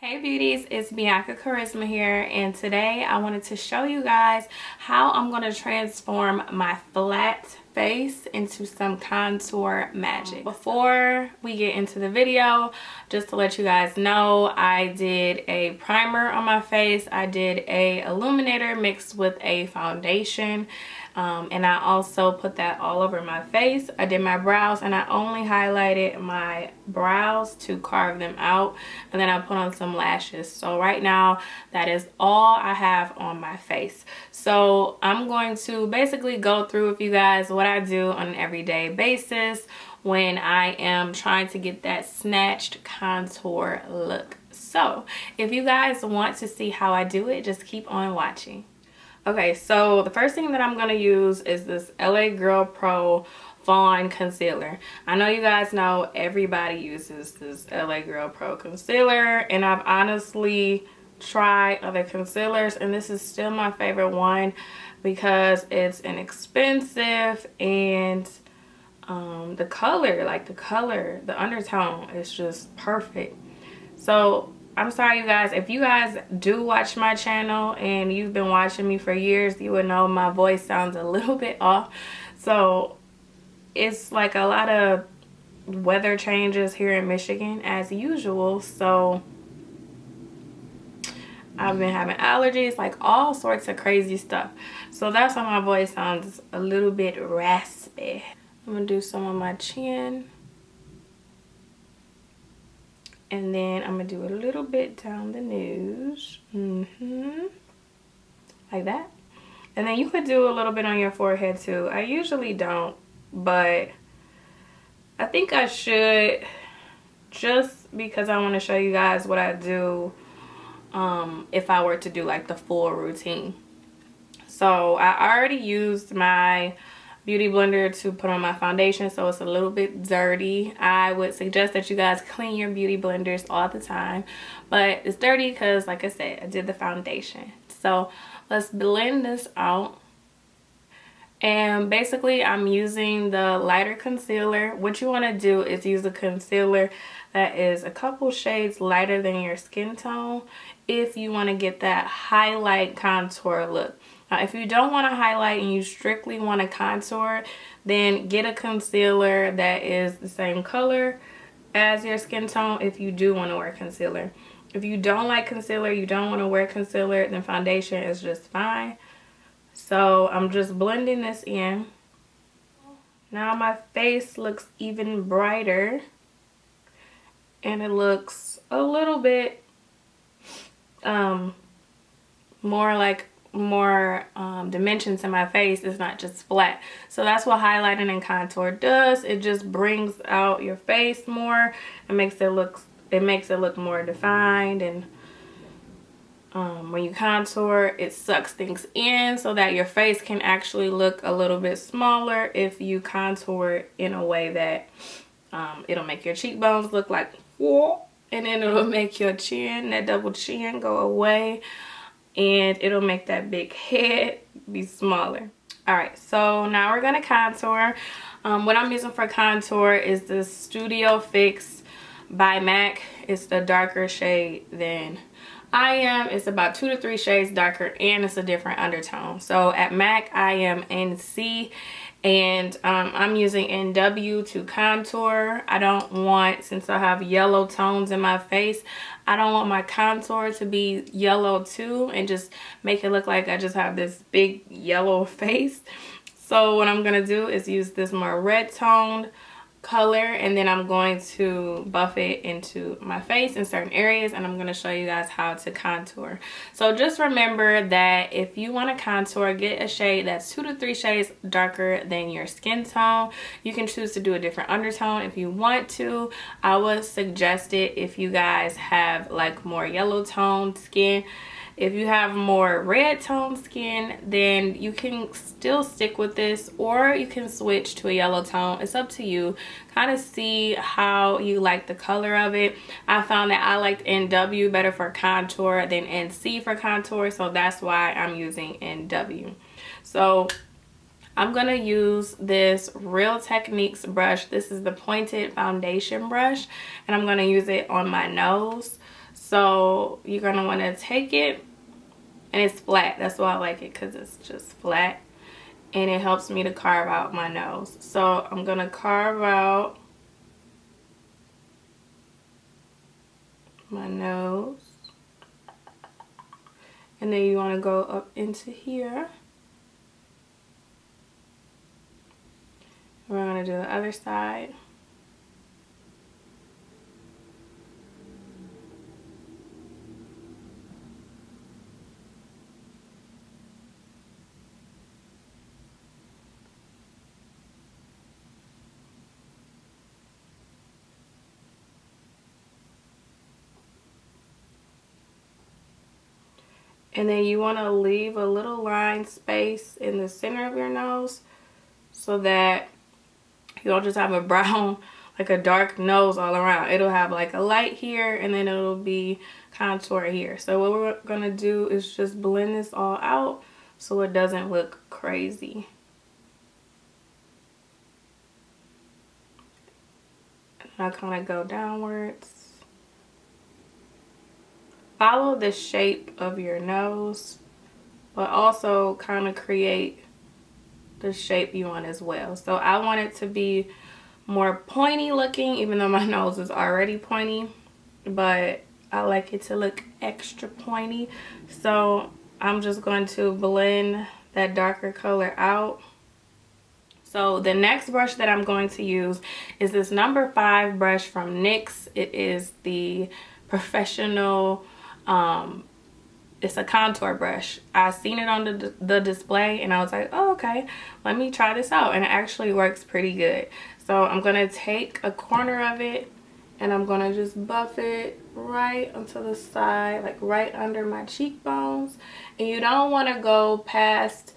Hey beauties, it's Bianca Charisma here, and today I wanted to show you guys how I'm going to transform my flat face into some contour magic. Before we get into the video, just to let you guys know, I did a primer on my face, I did a illuminator mixed with a foundation, and I also put that all over my face. I did my brows and I only highlighted my brows to carve them out, and then I put on some lashes. So right now that is all I have on my face. So I'm going to basically go through with you guys what I do on an everyday basis when I am trying to get that snatched contour look. So if you guys want to see how I do it, just keep on watching. Okay, so the first thing that I'm going to use is this LA Girl Pro Fawn Concealer. I know you guys know everybody uses this LA Girl Pro Concealer, and I've honestly tried other concealers, and this is still my favorite one because it's inexpensive, and the color, the undertone is just perfect. So I'm sorry, you guys. If you guys do watch my channel and you've been watching me for years, you would know my voice sounds a little bit off. So it's like a lot of weather changes here in Michigan as usual. So I've been having allergies, like all sorts of crazy stuff. So that's why my voice sounds a little bit raspy. I'm gonna do some on my chin. And then I'm going to do a little bit down the nose. Like that. And then you could do a little bit on your forehead too. I usually don't, but I think I should, just because I want to show you guys what I do if I were to do like the full routine. So I already used my beauty blender to put on my foundation, so it's a little bit dirty. I would suggest that you guys clean your beauty blenders all the time, but it's dirty because, like I said, I did the foundation. So let's blend this out. And basically I'm using the lighter concealer. What you want to do is use a concealer that is a couple shades lighter than your skin tone if you want to get that highlight contour look. Now, if you don't want to highlight and you strictly want to contour, then get a concealer that is the same color as your skin tone if you do want to wear concealer. If you don't like concealer, you don't want to wear concealer, then foundation is just fine. So I'm just blending this in. Now my face looks even brighter, and it looks a little bit more dimensions in my face. It's not just flat. So that's what highlighting and contour does. It just brings out your face more and makes it look more defined. And when you contour, it sucks things in so that your face can actually look a little bit smaller if you contour in a way that it'll make your cheekbones look like whoa, and then it'll make your chin, that double chin, go away, and it'll make that big head be smaller. All right, so now we're gonna contour. What I'm using for contour is the Studio Fix by MAC. It's the darker shade than I am. It's about 2 to 3 shades darker, and it's a different undertone. So at MAC I am NC, and I'm using NW to contour. I don't want, since I have yellow tones in my face, I don't want my contour to be yellow too and just make it look like I just have this big yellow face. So what I'm gonna do is use this more red toned color, and then I'm going to buff it into my face in certain areas, and I'm going to show you guys how to contour. So just remember that if you want to contour, get a shade that's 2 to 3 shades darker than your skin tone. You can choose to do a different undertone if you want to. I would suggest it if you guys have like more yellow toned skin. If you have more red toned skin, then you can still stick with this, or you can switch to a yellow tone. It's up to you. Kind of see how you like the color of it. I found that I liked NW better for contour than NC for contour, so that's why I'm using NW. So I'm gonna use this Real Techniques brush. This is the pointed foundation brush, and I'm gonna use it on my nose. So you're gonna want to take it, and it's flat. That's why I like it, because it's just flat, and it helps me to carve out my nose. So I'm gonna carve out my nose, and then you want to go up into here. We're gonna do the other side. And then you want to leave a little line space in the center of your nose so that you don't just have a brown, like a dark nose all around. It'll have like a light here, and then it'll be contour here. So what we're going to do is just blend this all out so it doesn't look crazy. And I kind of go downwards. Follow the shape of your nose, but also kind of create the shape you want as well. So I want it to be more pointy looking, even though my nose is already pointy, but I like it to look extra pointy. So I'm just going to blend that darker color out. So the next brush that I'm going to use is this number 5 brush from NYX. It is the professional, it's a contour brush. I seen it on the display, and I was like, oh, okay, let me try this out. And it actually works pretty good. So I'm gonna take a corner of it, and I'm gonna just buff it right onto the side, like right under my cheekbones. And you don't want to go past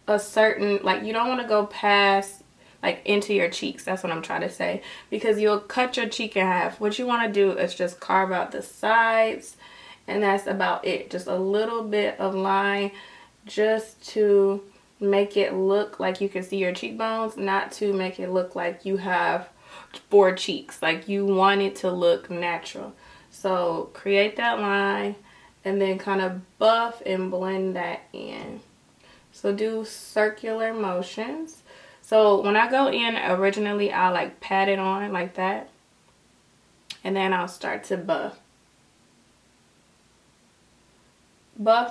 a certain, like, you don't want to go past like into your cheeks. That's what I'm trying to say, because you'll cut your cheek in half. What you want to do is just carve out the sides, and that's about it. Just a little bit of line, just to make it look like you can see your cheekbones, not to make it look like you have 4 cheeks. Like, you want it to look natural. So create that line, and then kind of buff and blend that in. So do circular motions. So when I go in, originally I'll like pat it on like that, and then I'll start to buff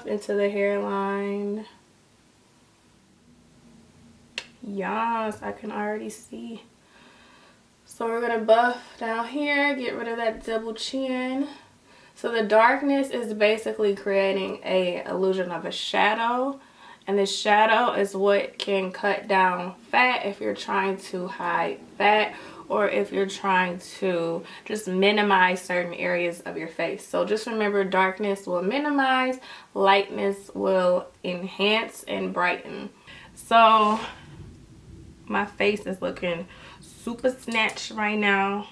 into the hairline. Yes, I can already see. So we're gonna buff down here, get rid of that double chin. So the darkness is basically creating a illusion of a shadow, and the shadow is what can cut down fat if you're trying to hide fat, or if you're trying to just minimize certain areas of your face. So just remember, darkness will minimize, lightness will enhance and brighten. So my face is looking super snatched right now.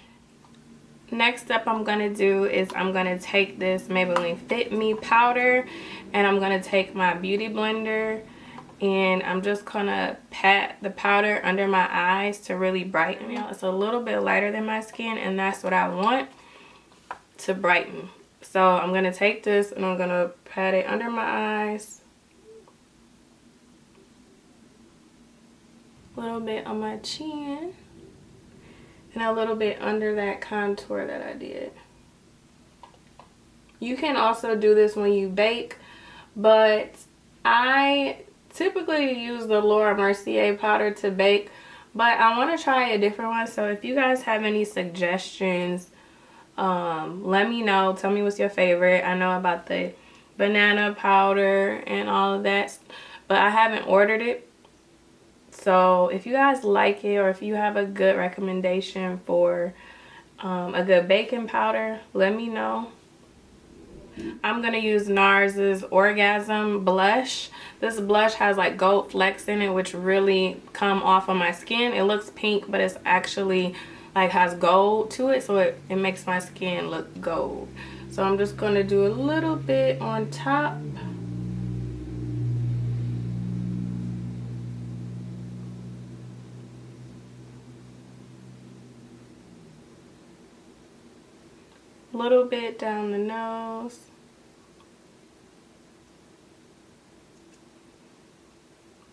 Next up I'm gonna do is I'm gonna take this Maybelline Fit Me powder, and I'm gonna take my beauty blender, and I'm just gonna pat the powder under my eyes to really brighten it. It's a little bit lighter than my skin, and that's what I want to brighten. So I'm gonna take this and I'm gonna pat it under my eyes, a little bit on my chin, and a little bit under that contour that I did. You can also do this when you bake, but I typically use the Laura Mercier powder to bake, but I want to try a different one. So if you guys have any suggestions, let me know. Tell me what's your favorite. I know about the banana powder and all of that, but I haven't ordered it. So if you guys like it, or if you have a good recommendation for a good baking powder, let me know. I'm going to use NARS's Orgasm blush. This blush has like gold flecks in it, which really come off of my skin. It looks pink, but it's actually like has gold to it, so it makes my skin look gold. So I'm just going to do a little bit on top. A little bit down the nose.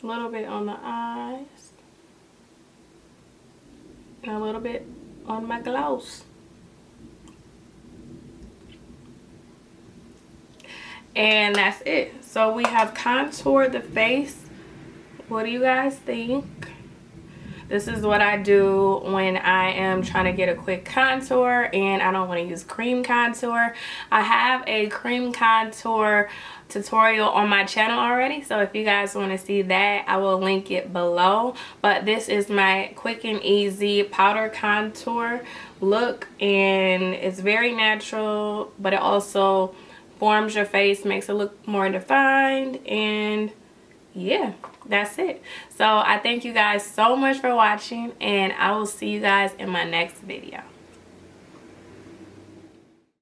A little bit on the eyes. And a little bit on my gloss. And that's it. So we have contoured the face. What do you guys think? This is what I do when I am trying to get a quick contour and I don't want to use cream contour. I have a cream contour tutorial on my channel already, so if you guys want to see that, I will link it below. But this is my quick and easy powder contour look, and it's very natural, but it also forms your face, makes it look more defined, and yeah, that's it. So I thank you guys so much for watching, and I will see you guys in my next video.